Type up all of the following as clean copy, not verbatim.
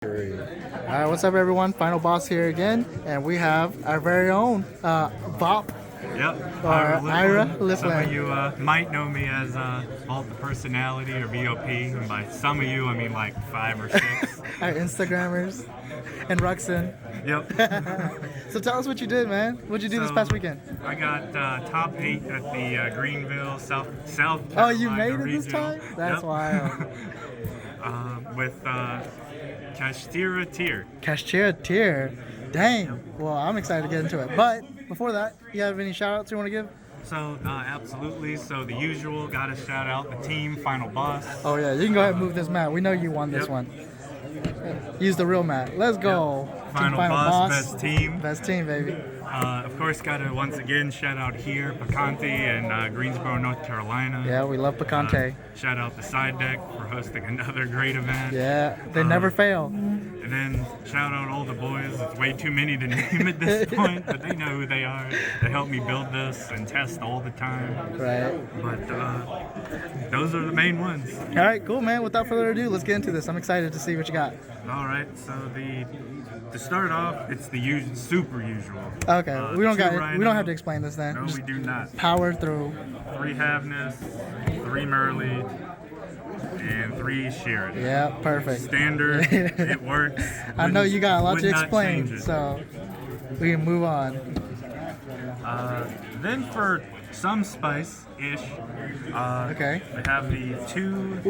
Alright, what's up everyone? Final boss here again, and we have our very own Bop. Yep. Or Ira Lifland. Some of you might know me as Vault the Personality or VOP, and by some of you I mean like 5 or 6. Our Instagrammers and Ruxin. Yep. So tell us what you did, man. What'd you do this past weekend? I got top 8 at the Greenville, South Carolina. Oh, you made it this regional. time? That's Yep. wild. With Kashtira Tier. Kashtira Tier. Dang. Well, I'm excited to get into it. But before that, you have any shout outs you want to give? So, absolutely. So, the usual, gotta shout out the team, Final Boss. Oh, yeah. You can go ahead and move this mat. We know you won this one. Use the real mat. Let's go. Yep. Final Boss, best team. Best team, baby. Of course, gotta once again shout out here, Picante in Greensboro, North Carolina. Yeah, we love Picante. Shout out the Side Deck for hosting another great event. Yeah, they never fail. And then shout out all the boys. It's way too many to name at this point, but they know who they are. They help me build this and test all the time. Right. But those are the main ones. All right, cool, man. Without further ado, let's get into this. I'm excited to see what you got. All right. So to start off, it's the super usual. Okay, we don't have to explain this then. No, Just we do not. power through. 3 Havness, 3 Merle, and 3 Sheridan. Yeah, perfect. Standard. It works. I know you got a lot Would to not explain, change it. so we can move on. Then for some spice-ish, Okay. we have the 2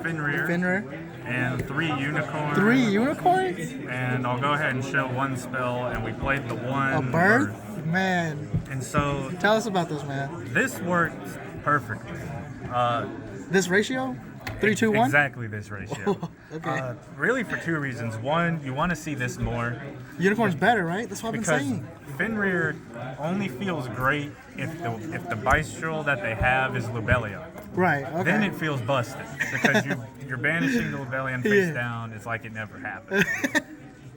Fenrir, Fenrir. and 3 Unicorn. 3 unicorns? And I'll go ahead and show one spell, and we played the 1 A birth? Man, And so tell us about this, man. this worked perfectly. This ratio? 3, 2, 1? Exactly this ratio. Okay. Really for 2 reasons. One, you want to see this more. Unicorn's better, right? That's what I've been Because saying. Fenrir only feels great if the bistral that they have is Lubellion. Right, okay. Then it feels busted because you're banishing the Lubellion face Yeah. down. It's like it never happened.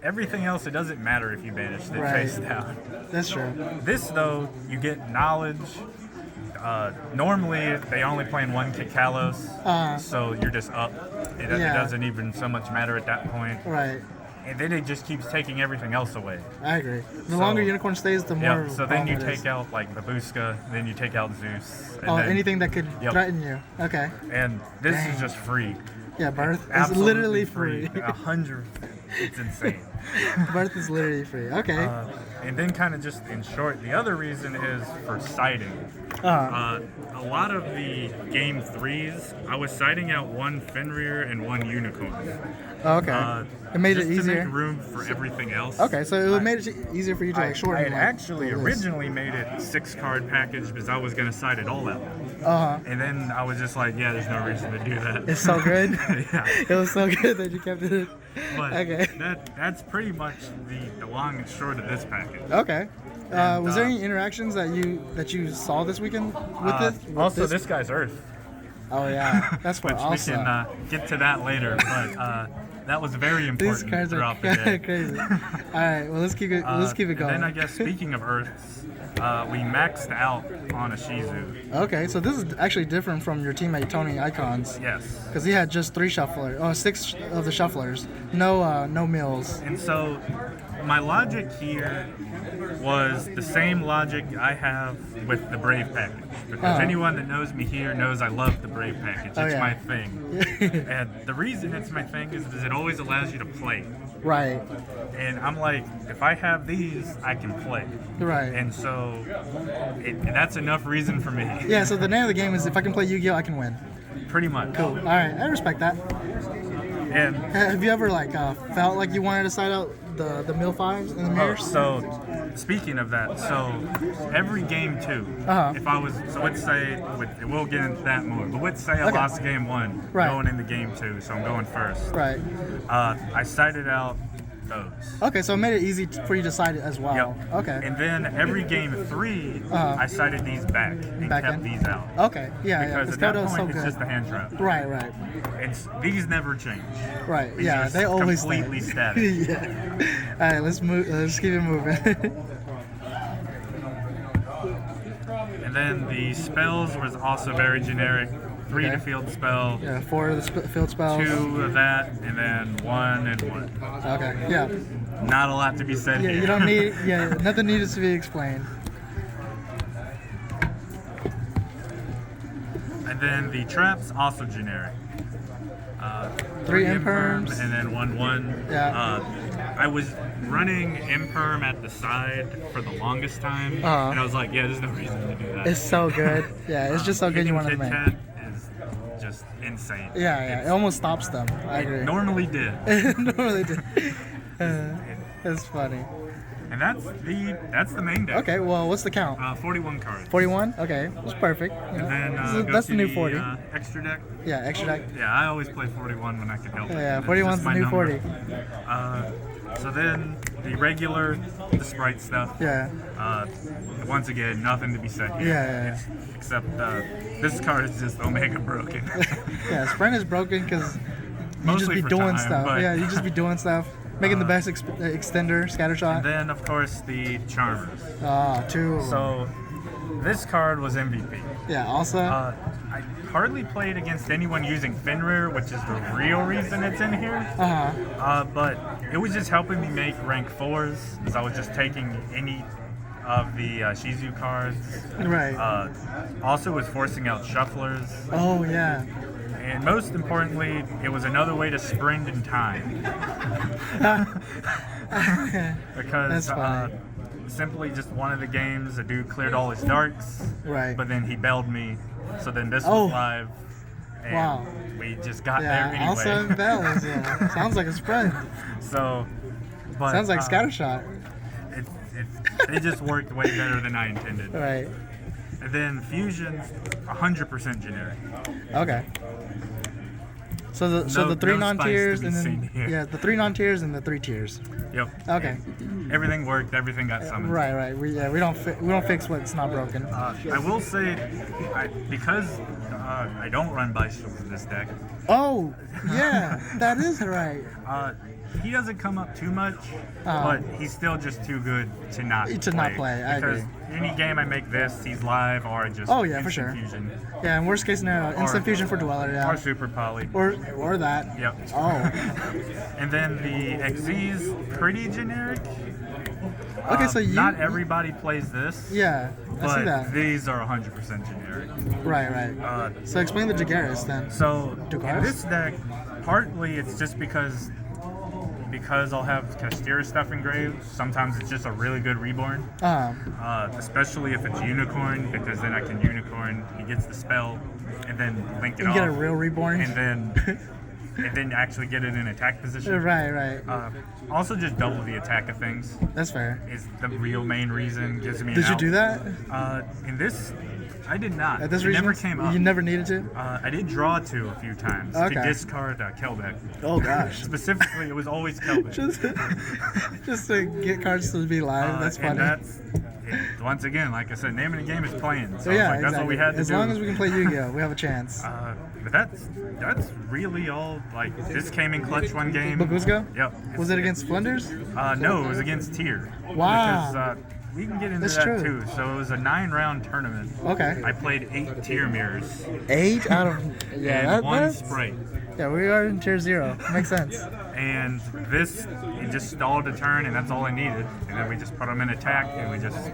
Everything else, it doesn't matter if you banish it Right. face down. That's true. This though, you get knowledge. Normally they only play in 1 Kikalos, so you're just up. It Yeah. doesn't even so much matter at that point. Right. And then it just keeps taking everything else away. I agree. The So- longer unicorn stays, the more. Yeah. So then you problem it is. take out like Babushka, then you take out Zeus. And Oh, then, anything that could Yep. threaten you. Okay. And this Dang. is just free. Yeah, birth is Absolutely literally free. 100. It's insane. Birth is literally free. Okay. And then kind of just in short, the other reason is for sighting. Uh-huh. A lot of the game 3s, I was sighting out 1 Fenrir and 1 Unicorn. Okay. It made it just to easier. make room for everything else. Okay, so it made it easier for you to like I shorten. had like, actually the list. originally made it 6-card package because I was going to sight it all out. Uh-huh. And then I was just like, yeah, there's no reason to do that. It's so good. Yeah. It was so good that you kept it. But Okay. that's pretty much the long and short of this package. Okay. And, Was there any interactions that you saw this weekend with this? with Also, this guy's Earth, Oh yeah, that's what which also. we can get to that later. But that was very These important cards are throughout the day. crazy. All right, well let's keep it. Let's keep it going. And then I guess speaking of Earths, we maxed out on Ishizu. Okay, so this is actually different from your teammate Tony Icons. Yes. Because he had just 3 shufflers. Oh, 6 of the shufflers. No mills. And so my logic here was the same logic I have with the Brave package. Because anyone that knows me here knows I love the Brave package. It's yeah. my thing. And the reason it's my thing is because it always allows you to play. Right. And I'm like, if I have these, I can play. Right. And so that's enough reason for me. Yeah. So the name of the game is if I can play Yu-Gi-Oh, I can win. Pretty much. Cool. All right, I respect that. And Have you ever felt like you wanted to side out the mill 5s in the mirrors? so speaking of that, so every game 2, if I was, so let's say, we'll get into that more, but let's say I Okay. lost game 1 Right. going into game 2, so I'm going first. Right. I sighted out those. Okay, so it made it easy for you to side it as well. Yep. Okay. And then every game 3, I sighted these back and Back kept in? these out. Okay. Yeah. Because Yeah. at that Kodo's point, so it's good. just a hand trap. Right. Right. These never change. Right. These Yeah. are They always completely stay. static. Yeah. All right. Let's move. Let's keep it moving. And then the spells was also very generic. 3 Okay. to field spell, Yeah, 4 of the field spells. 2 of that, and then 1 and 1. Okay. Yeah. Not a lot to be said Yeah. here. You don't need. Yeah. Nothing needed to be explained. And then the traps, also generic. 3 imperms imperms. and then 1/1. Yeah. I was running imperm at the side for the longest time, Uh-huh. and I was like, yeah, there's no reason to do that. It's so good. Yeah. It's just so good. You want to Kit make. Kat is just insane. Yeah. Yeah. It almost stops them. I agree. Normally did. Normally did. That's funny. And that's the main deck. Okay. Well, what's the count? 41 cards. 41. Okay. That's perfect. You know, And then that's go that's to the new 40. Extra deck. Yeah. Extra deck. Yeah, I always play 41 when I can help it. Yeah. It's 41's just the my new number. 40. So then the regular, the sprite stuff. Yeah. Once again, nothing to be said here. Yeah. Except this card is just Omega broken. Yeah. Sprint is broken because you just Mostly be for doing time, stuff. but- Yeah. You just be doing stuff. Making the best extender, scatter shot. And then, of course, the Charmers. 2 of them. So this card was MVP. Yeah. Also. I hardly played against anyone using Fenrir, which is the real reason it's in here. But it was just helping me make rank 4s, as I was just taking any of the Ishizu cards. Right. Also was forcing out shufflers. Oh yeah. And most importantly, it was another way to sprint in time. Because That's funny. simply just one of the games, a dude cleared all his darks, Right. but then he bailed me. So then this Oh. was live. And Wow. we just got there Yeah. anyway. Also bells. Yeah. Sounds like a sprint. So, but Sounds like scatter shot. it just worked way better than I intended. Right. And then fusions, 100% generic. Okay. So the No- the 3 no spice to non-tiers be and seen then here. yeah, the 3 non-tiers and the 3 tiers. Yep. Okay. Everything worked. Everything got summoned. Right. We don't fix what's not broken. I will say, because I don't run bicycles in this deck. Oh, yeah, that is right. He doesn't come up too much, but he's still just too good to not play. I because agree. any game I make this, he's live or just Oh, yeah, for instant sure. fusion Yeah, in worst case scenario, instant fusion for Dweller, yeah. or super poly. Or that. Yep. Oh. And then the XZ's pretty generic. Okay, so you not everybody plays this. Yeah, I see But that. these are 100% generic. Right. So explain the Jagaris then. So Jagaris? in this deck, partly it's just because I'll have Kashtira stuff engraved. Sometimes it's just a really good reborn, especially if it's unicorn, because then I can unicorn. He gets the spell, and then link it You off. get a real reborn. and then actually get it in attack position. Right. Also, just double the attack of things That's fair. is the real main reason. Gives me. Did you do that? In this, I did not. At this it region? never came up. You never needed to? I did draw 2 a few times Okay. to discard Kelbeck. Oh gosh. Specifically, it was always Kelbeck. just to get cards to be live. That's funny. And once again, like I said, name of the game is playing. So yeah, I was like, that's what we had to as do. long as we can play Yu-Gi-Oh, we have a chance. But that's really all. Like, this came in clutch one game. Boguzgo? Yep. Was it against Flinders? No, it was against Tier. Wow. Because we can get into That's that true. too. So it was a 9-round tournament. Okay. I played 8 Tier mirrors 8 out of and 1 that's Sprite. yeah. We are in tier 0. Makes sense. And this, it just stalled a turn, and that's all I needed. And then we just put them in attack, and we just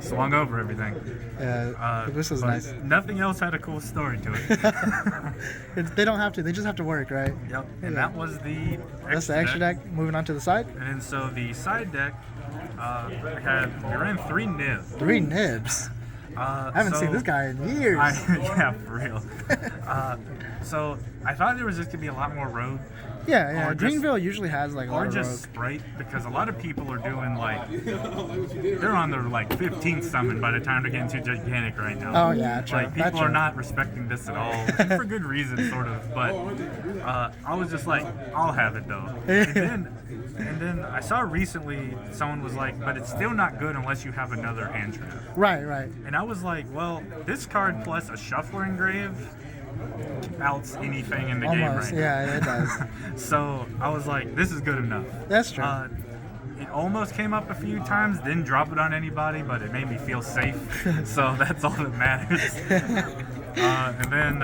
swung over everything. Yeah, this was But nice. Nothing else had a cool story to it. They don't have to. They just have to work, right? Yep. And Yeah. that was the That's the extra deck. Moving on to the side. And then so the side deck, we ran 3 nibs. 3 nibs. I haven't seen this guy in years. Yeah, for real. So I thought there was just gonna be a lot more road. Yeah. Or just- Greenville usually has like a lot Or of just rogue. Sprite, because a lot of people are doing like, they're on their like 15th summon by the time they're getting too gigantic right now. Oh yeah, true. Like, That's people are true. not respecting this at all, and for good reason, sort of. But I was just like, I'll have it though. And then I saw recently someone was like, but it's still not good unless you have another hand trap. Right. And I was like, well, this card plus a shuffler engrave outs anything in the game Almost. right now. Yeah, it does. So I was like, this is good enough. That's true. It almost came up a few times, didn't drop it on anybody, but it made me feel safe. So that's all that matters. And then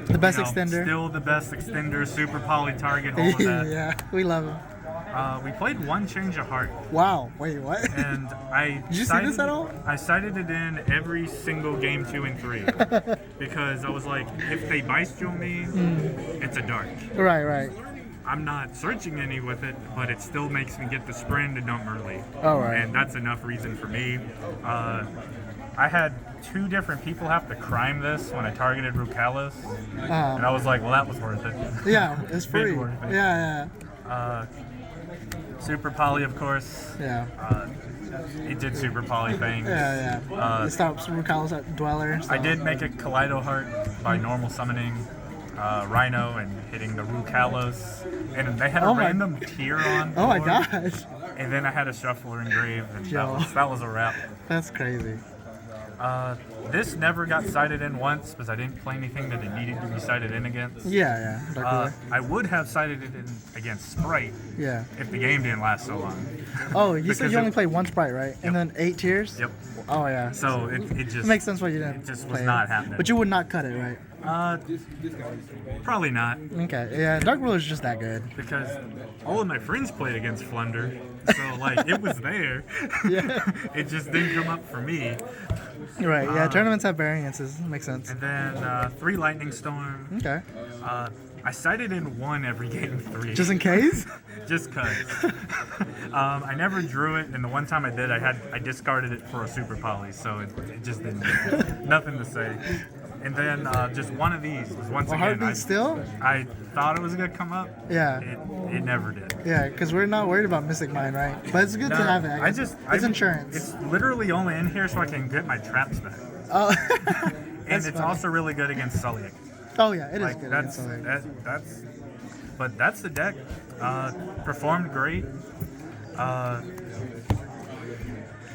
the best extender. Still the best extender, super poly target, all of that. Yeah, we love him. We played one change of heart. Wow. Wait, what? And Did you see this at all? I cited it in every single game 2 and 3 because I was like, if they bestial me, it's a dark. Right. I'm not searching any with it, but it still makes me get the sprint and dump early. Oh, right. And that's enough reason for me. I had 2 different people have to crime this when I targeted Rukalos, and I was like, well, that was worth it. Yeah, it's free. Big worth it. Yeah. Super poly, of course. Yeah. It did super poly things. Yeah. It stops Rukalos at Dweller. So. I did make a Kaleido Heart by normal summoning Rhino and hitting the Rukalos, and they had a random tier on. Oh my gosh. And then I had a Shuffler Engrave, and that was a wrap. That's crazy. This never got sighted in once because I didn't play anything that it needed to be sighted in against. Yeah. I would have sighted it in against Sprite if the game didn't last so long. Oh, you said you only played one Sprite, right? And then 8 tiers? Yep. Oh, yeah. So it just... It makes sense why you didn't It just play was not happening. But you would not cut it, right? Probably not. Okay. Yeah, Dark Ruler is just that good. Because all of my friends played against Flunder. So, like, it was there. Yeah. It just didn't come up for me. Right, yeah, tournaments have variances. Makes sense. And then 3 Lightning Storm. Okay. I sighted in 1 every game 3. Just in case? Just cause. I never drew it, and the one time I did, I discarded it for a super poly, so it just didn't. Nothing to say. And then just one of these was once again. Heartbeat still? I thought it was gonna come up. Yeah. It never did. Yeah, because we're not worried about Mystic Mine, right? But it's good to have it. It's insurance. It's literally only in here so I can get my traps back. Oh. And it's also really good against Sulliek. Oh yeah, it is good against Sulliek. But that's the deck. Performed great.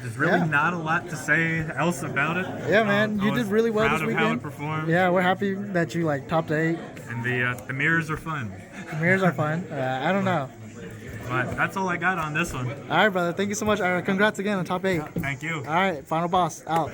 There's really not a lot to say else about it. Yeah, man, you did really well this weekend. Proud of how it performed. Yeah, we're happy that you topped 8. And the mirrors are fun. The mirrors are fun. I don't know. But that's all I got on this one. All right, brother. Thank you so much. Congrats again on top 8. Thank you. All right, final boss out.